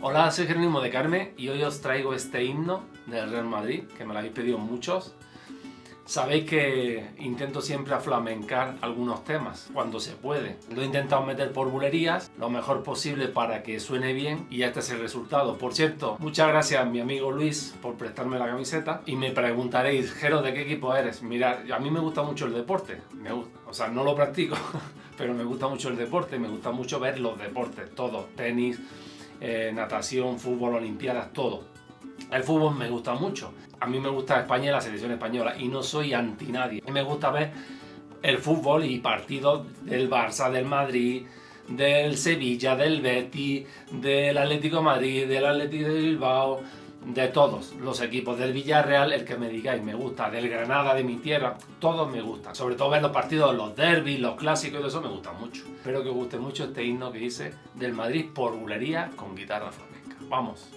Hola, soy Jeronimodecarmen y hoy os traigo este himno del Real Madrid, que me lo habéis pedido muchos. Sabéis que intento siempre aflamencar algunos temas, cuando se puede. Lo he intentado meter por bulerías, lo mejor posible para que suene bien, y este es el resultado. Por cierto, muchas gracias a mi amigo Luis por prestarme la camiseta. Y me preguntaréis, Jero, ¿de qué equipo eres? Mirad, a mí me gusta mucho el deporte, o sea, no lo practico, pero me gusta mucho el deporte, me gusta mucho ver los deportes, todos, tenis, natación, fútbol, olimpiadas, todo. El fútbol me gusta mucho. A mí me gusta España y la selección española y no soy anti nadie. Me gusta ver el fútbol y partidos del Barça, del Madrid, del Sevilla, del Betis, del Atlético de Madrid, del Atlético de Bilbao, de todos los equipos, del Villarreal, el que me digáis me gusta, del Granada, de mi tierra, todos me gustan. Sobre todo ver los partidos, los derbis, los clásicos y todo eso me gusta mucho. Espero que os guste mucho este himno que hice del Madrid por bulería con guitarra flamenca. ¡Vamos!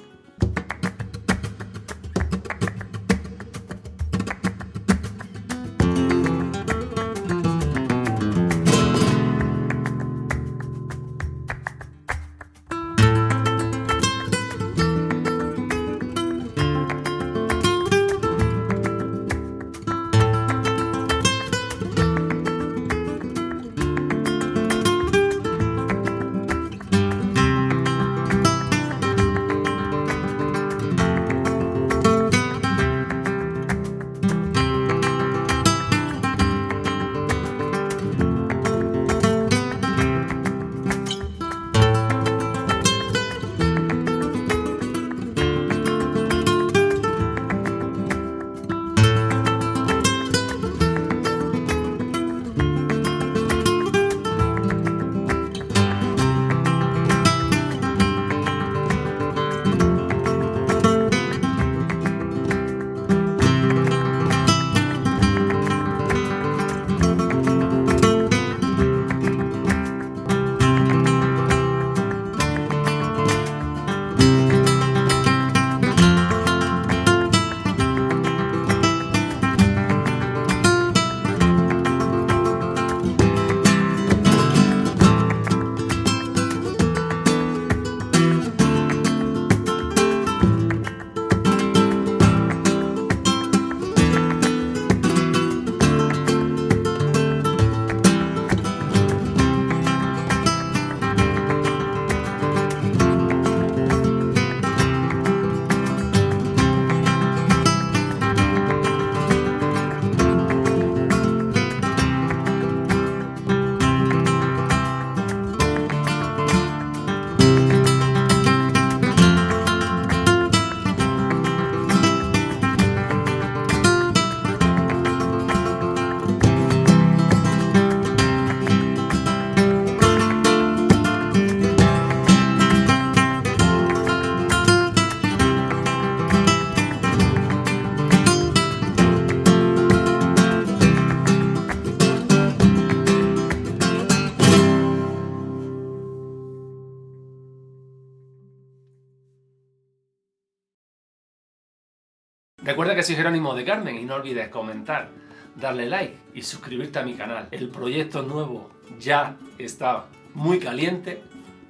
Recuerda que soy Jeronimodecarmen y no olvides comentar, darle like y suscribirte a mi canal. El proyecto nuevo ya está muy caliente,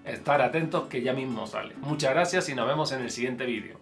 estar atentos que ya mismo sale. Muchas gracias y nos vemos en el siguiente vídeo.